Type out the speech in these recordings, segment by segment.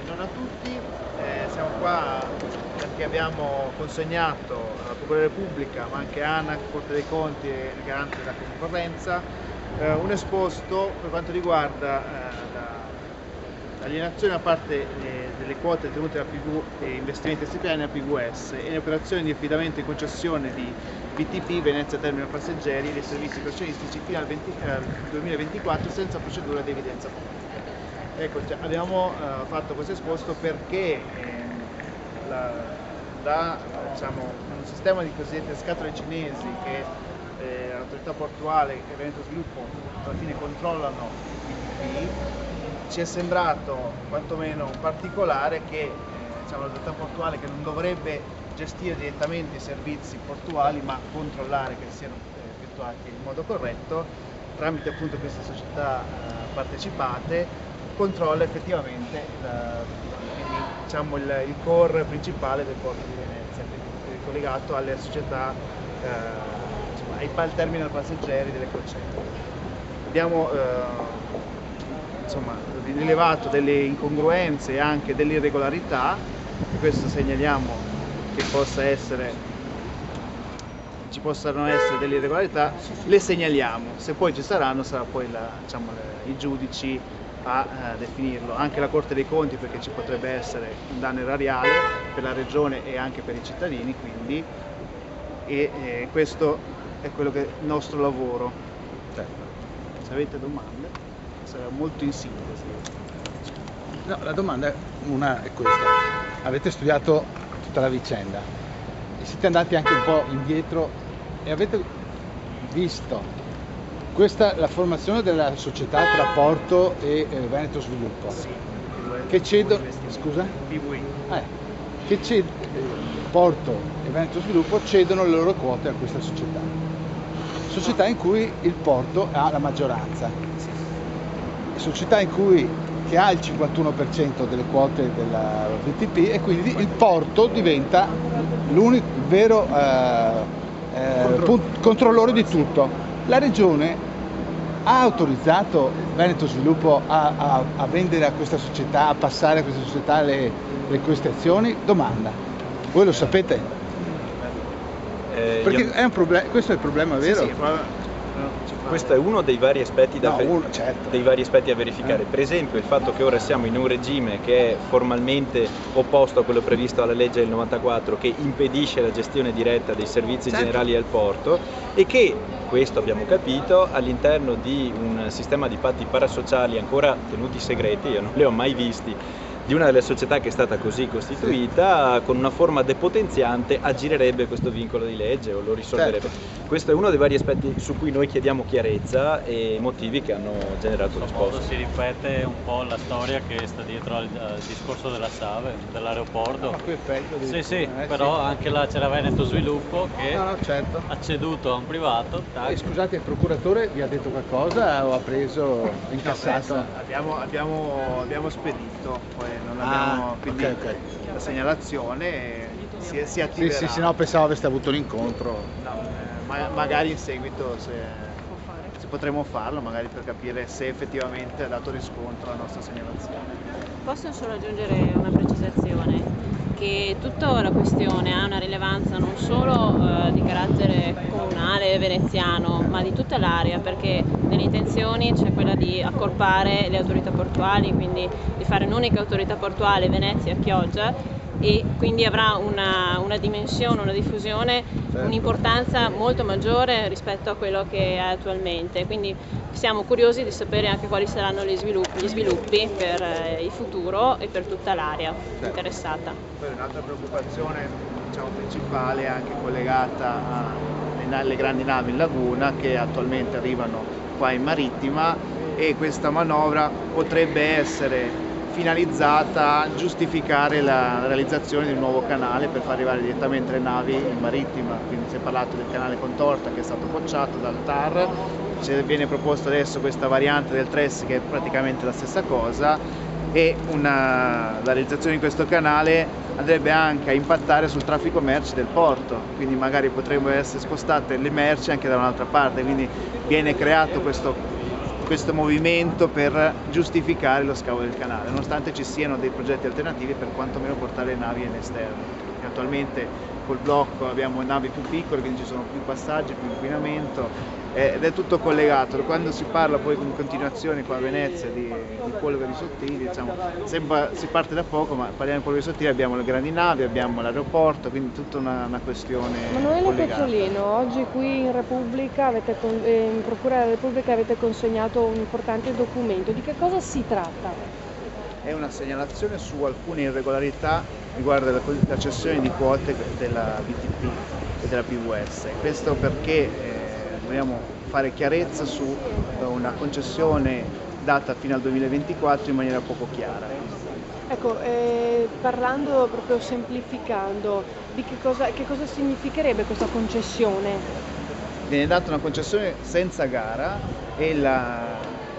Buongiorno a tutti, siamo qua perché abbiamo consegnato alla Procura della Repubblica, ma anche ANAC, Corte dei Conti e il Garante della Concorrenza, un esposto per quanto riguarda l'alienazione da parte delle quote tenute da PV e investimenti SpA nella PVS e le operazioni di affidamento e concessione di VTP, Venezia Terminal Passeggeri, dei servizi professionistici fino al 2024 senza procedura di evidenza pubblica. Ecco, abbiamo fatto questo esposto perché diciamo, un sistema di cosiddette scatole cinesi che l'autorità portuale e Veneto Sviluppo alla fine controllano i VTP, ci è sembrato quantomeno particolare che diciamo, l'autorità portuale, che non dovrebbe gestire direttamente i servizi portuali ma controllare che siano effettuati in modo corretto, tramite appunto queste società partecipate, controlla effettivamente quindi, diciamo, il core principale del porto di Venezia, quindi collegato alle società, insomma, al terminal passeggeri delle crociere. Abbiamo insomma, rilevato delle incongruenze e anche delle irregolarità, e questo segnaliamo che ci possano essere delle irregolarità, le segnaliamo, se poi ci saranno sarà poi diciamo, i giudici a definirlo, anche la Corte dei Conti, perché ci potrebbe essere un danno erariale per la Regione e anche per i cittadini, quindi questo è quello che è il nostro lavoro. Se avete domande, sarà molto in sintesi. No, la domanda una è questa: avete studiato tutta la vicenda e siete andati anche un po' indietro e avete visto la formazione della società tra Porto e Veneto Sviluppo, Sì, che cedono, scusa? PVI. Porto e Veneto Sviluppo cedono le loro quote a questa società in cui il Porto ha la maggioranza, società che ha il 51% delle quote della VTP, e quindi il Porto diventa l'unico vero controllore di tutto. La Regione ha autorizzato Veneto Sviluppo a vendere a questa società, a passare a questa società queste azioni? Domanda. Voi lo sapete? Perché è un problema, questo è il problema vero? Sì, questo è uno dei vari aspetti certo. dei vari aspetti a verificare. Per esempio il fatto che ora siamo in un regime che è formalmente opposto a quello previsto dalla legge del 94, che impedisce la gestione diretta dei servizi generali al porto, e che, questo abbiamo capito, all'interno di un sistema di patti parasociali ancora tenuti segreti, io non li ho mai visti, di una delle società che è stata così costituita, con una forma depotenziante aggirerebbe questo vincolo di legge o lo risolverebbe. Certo. Questo è uno dei vari aspetti su cui noi chiediamo chiarezza e motivi che hanno generato risposte. Si ripete un po' la storia che sta dietro al discorso della SAVE, dell'aeroporto. Ma qui è peggio. Sì, però anche là c'era Veneto Sviluppo che certo. ha ceduto a un privato. Scusate, il procuratore vi ha detto qualcosa o ha preso, incassato? Abbiamo spedito, poi non abbiamo, quindi okay. la segnalazione si attiverà. Sì, no, pensavo aveste avuto un incontro. No, magari in seguito se potremo farlo, magari per capire se effettivamente ha dato riscontro alla nostra segnalazione. Posso solo aggiungere una precisazione, che tutta la questione ha una rilevanza non solo di carattere comunale veneziano, ma di tutta l'area, perché nelle intenzioni c'è quella di accorpare le autorità portuali, quindi di fare un'unica autorità portuale Venezia-Chioggia, e quindi avrà una dimensione, una diffusione, un'importanza molto maggiore rispetto a quello che è attualmente. Quindi siamo curiosi di sapere anche quali saranno gli sviluppi per il futuro e per tutta l'area interessata. Poi un'altra preoccupazione, diciamo, principale è anche collegata alle grandi navi in laguna che attualmente arrivano qua in marittima, e questa manovra potrebbe essere finalizzata a giustificare la realizzazione di un nuovo canale per far arrivare direttamente le navi in marittima. Quindi si è parlato del canale Contorta, che è stato bocciato dal TAR, viene proposta adesso questa variante del TRES che è praticamente la stessa cosa, e la realizzazione di questo canale andrebbe anche a impattare sul traffico merci del porto, quindi magari potrebbero essere spostate le merci anche da un'altra parte, quindi viene creato questo questo movimento per giustificare lo scavo del canale, nonostante ci siano dei progetti alternativi per quantomeno portare le navi all'esterno. Attualmente col blocco abbiamo navi più piccole, quindi ci sono più passaggi, più inquinamento, ed è tutto collegato. Quando si parla poi in continuazione qua a Venezia di polveri sottili, diciamo, si parte da poco, ma parliamo di polveri sottili, abbiamo le grandi navi, abbiamo l'aeroporto, quindi tutta una questione Emanuele collegata. Pezzolino, oggi qui in Procura della Repubblica avete consegnato un importante documento. Di che cosa si tratta? È una segnalazione su alcune irregolarità riguardo la cessione di quote della BTP e della PVS. Questo perché dobbiamo fare chiarezza su una concessione data fino al 2024 in maniera poco chiara. Ecco, parlando proprio semplificando, di che cosa significherebbe questa concessione? Viene data una concessione senza gara e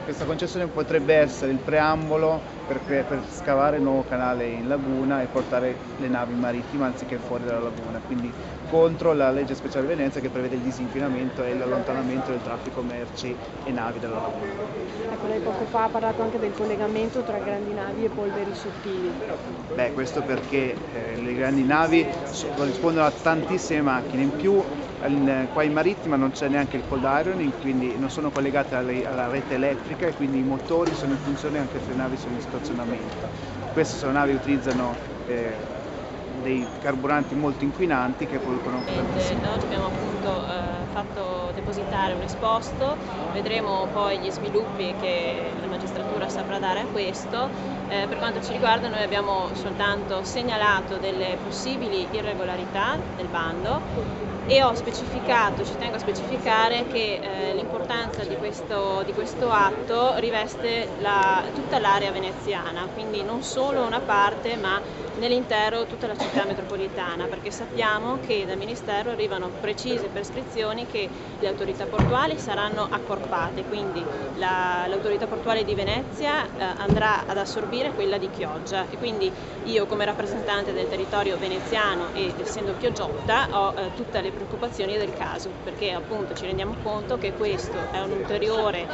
questa concessione potrebbe essere il preambolo per scavare il nuovo canale in laguna e portare le navi marittime anziché fuori dalla laguna, quindi contro la legge speciale di Venezia che prevede il disinquinamento e l'allontanamento del traffico merci e navi dalla laguna. Ecco, lei poco fa ha parlato anche del collegamento tra grandi navi e polveri sottili. Beh, questo perché le grandi navi corrispondono a tantissime macchine, in più qua in marittima non c'è neanche il cold ironing, quindi non sono collegate alla rete elettrica e quindi i motori sono in funzione anche se le navi sono in stazionamento. Queste sono navi che utilizzano dei carburanti molto inquinanti che producono tantissimo. Oggi abbiamo appunto fatto depositare un esposto, vedremo poi gli sviluppi che la magistratura saprà dare a questo. Per quanto ci riguarda noi abbiamo soltanto segnalato delle possibili irregolarità del bando e ci tengo a specificare che l'importanza di questo atto riveste tutta l'area veneziana, quindi non solo una parte ma nell'intero tutta la città metropolitana, perché sappiamo che dal Ministero arrivano precise prescrizioni che le autorità portuali saranno accorpate, quindi l'autorità portuale di Venezia andrà ad assorbire quella di Chioggia e quindi io come rappresentante del territorio veneziano e essendo chiogiotta ho tutte le preoccupazioni del caso, perché appunto ci rendiamo conto che questo è un ulteriore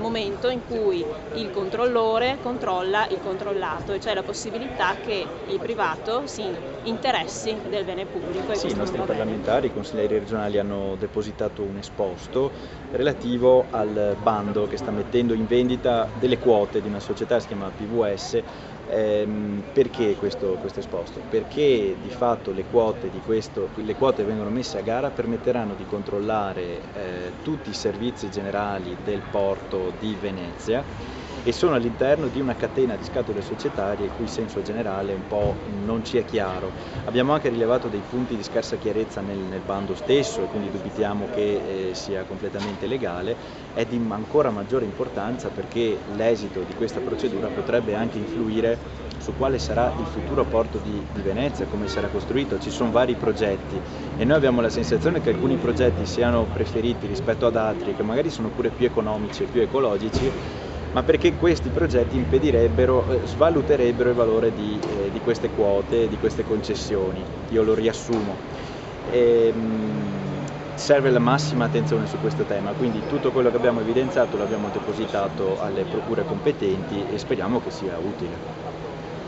momento in cui il controllore controlla il controllato e c'è la possibilità che il privato si interessi del bene pubblico. Sì, i nostri parlamentari, i consiglieri regionali hanno depositato un esposto relativo al bando che sta mettendo in vendita delle quote di una società che si chiama PVS. Perché questo esposto? Perché di fatto le quote vengono messe a gara permetteranno di controllare tutti i servizi generali del porto di Venezia e sono all'interno di una catena di scatole societarie il cui senso generale un po' non ci è chiaro. Abbiamo anche rilevato dei punti di scarsa chiarezza nel bando stesso e quindi dubitiamo che sia completamente legale. È di ancora maggiore importanza perché l'esito di questa procedura potrebbe anche influire su quale sarà il futuro porto di Venezia, come sarà costruito. Ci sono vari progetti e noi abbiamo la sensazione che alcuni progetti siano preferiti rispetto ad altri che magari sono pure più economici e più ecologici, ma perché questi progetti svaluterebbero il valore di queste quote, di queste concessioni. Io lo riassumo. Serve la massima attenzione su questo tema, quindi tutto quello che abbiamo evidenziato l'abbiamo depositato alle procure competenti e speriamo che sia utile.